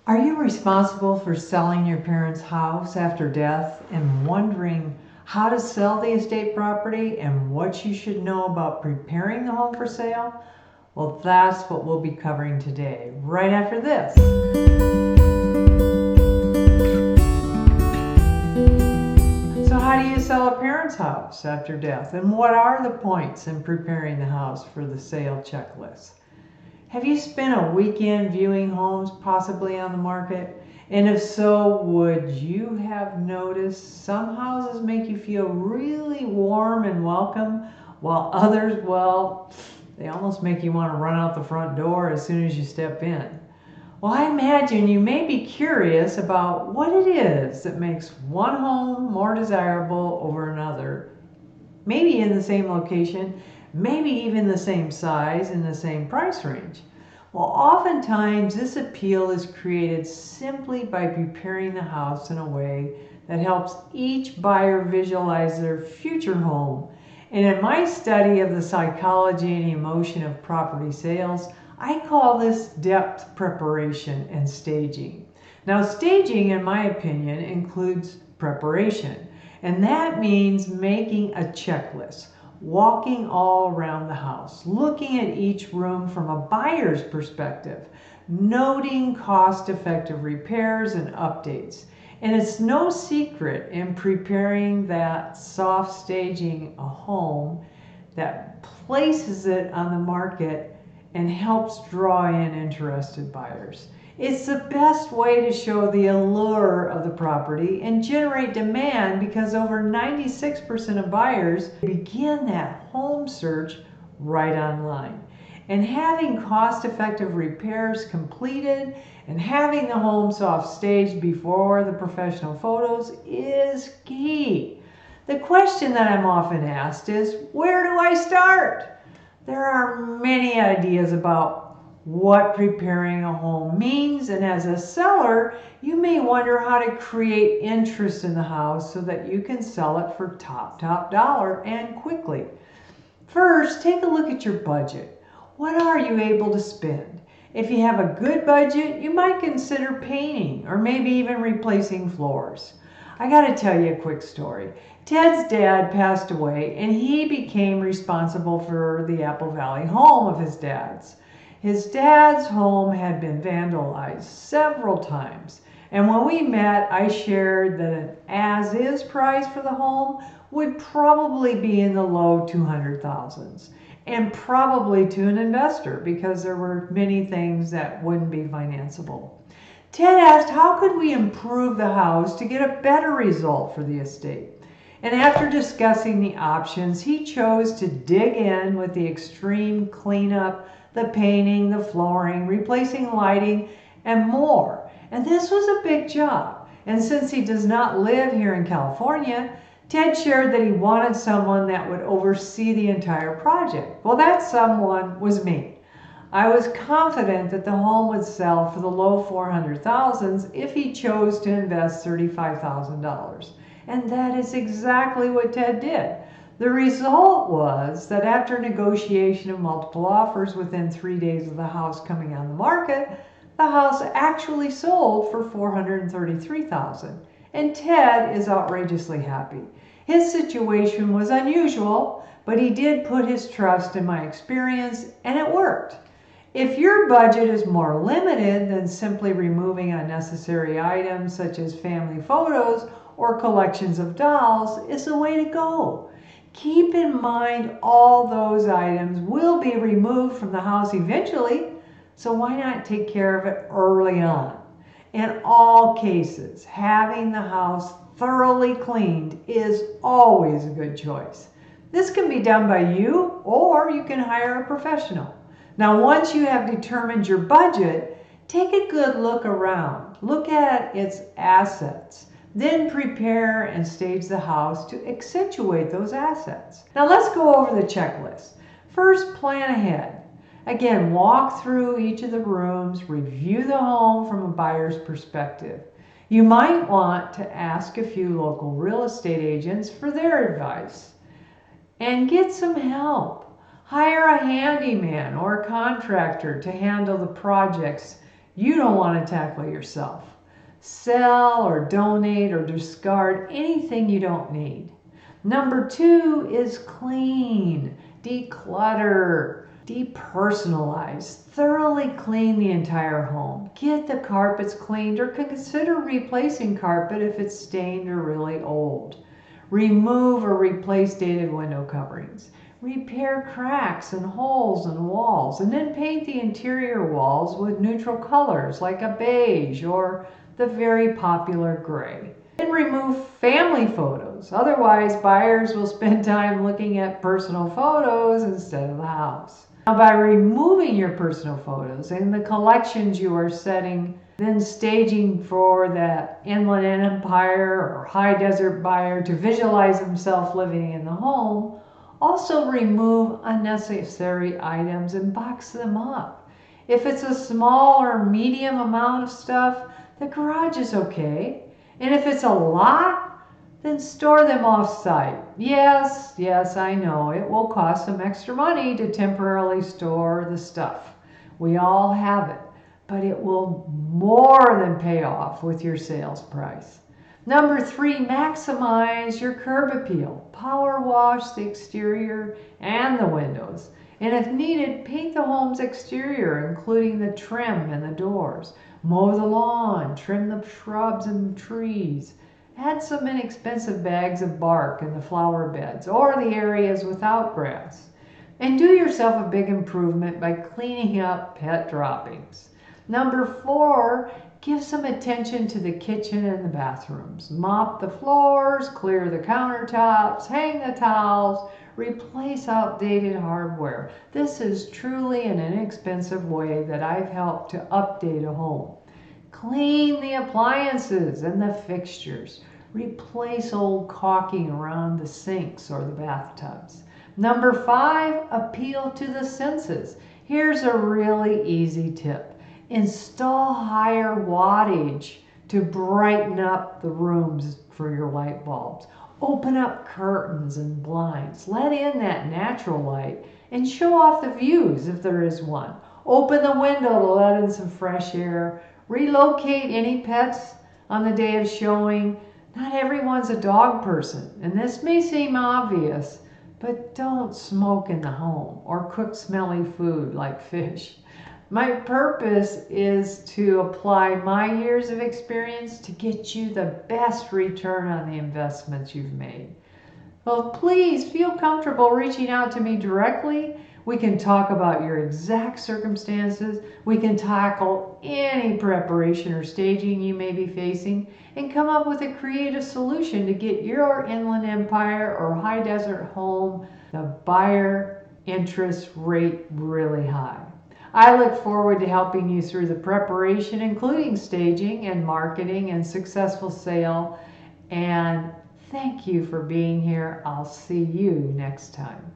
Are you responsible for selling your parents' house after death and wondering how to sell the estate property and what you should know about preparing the home for sale? Well, that's what we'll be covering today, right after this. So how do you sell a parent's house after death? And what are the points in preparing the house for the sale checklist? Have you spent a weekend viewing homes possibly on the market? And if so, would you have noticed some houses make you feel really warm and welcome, while others, well, they almost make you want to run out the front door as soon as you step in? Well, I imagine you may be curious about what it is that makes one home more desirable over another, maybe in the same location, maybe even the same size and the same price range. Well, oftentimes this appeal is created simply by preparing the house in a way that helps each buyer visualize their future home. And in my study of the psychology and emotion of property sales, I call this depth preparation and staging. Now, staging, in my opinion, includes preparation, and that means making a checklist, walking all around the house, looking at each room from a buyer's perspective, noting cost-effective repairs and updates. And it's no secret in preparing that soft staging a home that places it on the market and helps draw in interested buyers. It's the best way to show the allure of the property and generate demand, because over 96% of buyers begin that home search right online. And having cost-effective repairs completed and having the home soft staged before the professional photos is key. The question that I'm often asked is, where do I start? There are many ideas about what preparing a home means, and as a seller, you may wonder how to create interest in the house so that you can sell it for top dollar and quickly. First, take a look at your budget. What are you able to spend? If you have a good budget, you might consider painting or maybe even replacing floors. I got to tell you a quick story. Ted's dad passed away and he became responsible for the Apple Valley home of his dad's. His dad's home had been vandalized several times, and when we met, I shared that an as-is price for the home would probably be in the low 200,000s, and probably to an investor, because there were many things that wouldn't be financeable. Ted asked, how could we improve the house to get a better result for the estate? And after discussing the options, he chose to dig in with the extreme cleanup, the painting, the flooring, replacing lighting, and more. And this was a big job. And since he does not live here in California, Ted shared that he wanted someone that would oversee the entire project. Well, that someone was me. I was confident that the home would sell for the low 400,000s if he chose to invest $35,000. And that is exactly what Ted did. The result was that after negotiation of multiple offers within 3 days of the house coming on the market, the house actually sold for $433,000. And Ted is outrageously happy. His situation was unusual, but he did put his trust in my experience, and it worked. If your budget is more limited than simply removing unnecessary items such as family photos or collections of dolls, is the way to go. Keep in mind all those items will be removed from the house eventually, so why not take care of it early on? In all cases, having the house thoroughly cleaned is always a good choice. This can be done by you, or you can hire a professional. Now, once you have determined your budget, take a good look around. Look at its assets. Then prepare and stage the house to accentuate those assets. Now let's go over the checklist. First, plan ahead. Again, walk through each of the rooms, review the home from a buyer's perspective. You might want to ask a few local real estate agents for their advice. And get some help. Hire a handyman or a contractor to handle the projects you don't want to tackle yourself. Sell or donate or discard anything you don't need. Number 2 is clean, declutter, depersonalize, thoroughly clean the entire home. Get the carpets cleaned or consider replacing carpet if it's stained or really old. Remove or replace dated window coverings. Repair cracks and holes in walls, and then paint the interior walls with neutral colors like a beige or the very popular gray. Then remove family photos. Otherwise, buyers will spend time looking at personal photos instead of the house. Now, by removing your personal photos and the collections you are setting, then staging for that inland empire or high desert buyer to visualize himself living in the home, also remove unnecessary items and box them up. If it's a small or medium amount of stuff, the garage is okay. And if it's a lot, then store them off-site. Yes, I know, it will cost some extra money to temporarily store the stuff. We all have it, but it will more than pay off with your sales price. Number 3, maximize your curb appeal. Power wash the exterior and the windows. And if needed, paint the home's exterior, including the trim and the doors. Mow the lawn, trim the shrubs and trees. Add some inexpensive bags of bark in the flower beds or the areas without grass. And do yourself a big improvement by cleaning up pet droppings. Number 4, give some attention to the kitchen and the bathrooms. Mop the floors, clear the countertops, hang the towels, replace outdated hardware. This is truly an inexpensive way that I've helped to update a home. Clean the appliances and the fixtures. Replace old caulking around the sinks or the bathtubs. Number 5, appeal to the senses. Here's a really easy tip. Install higher wattage to brighten up the rooms for your light bulbs. Open up curtains and blinds. Let in that natural light and show off the views if there is one. Open the window to let in some fresh air. Relocate any pets on the day of showing. Not everyone's a dog person, and this may seem obvious, but don't smoke in the home or cook smelly food like fish. My purpose is to apply my years of experience to get you the best return on the investments you've made. Well, please feel comfortable reaching out to me directly. We can talk about your exact circumstances. We can tackle any preparation or staging you may be facing and come up with a creative solution to get your inland empire or high desert home the buyer interest rate really high. I look forward to helping you through the preparation, including staging and marketing and successful sale. And thank you for being here. I'll see you next time.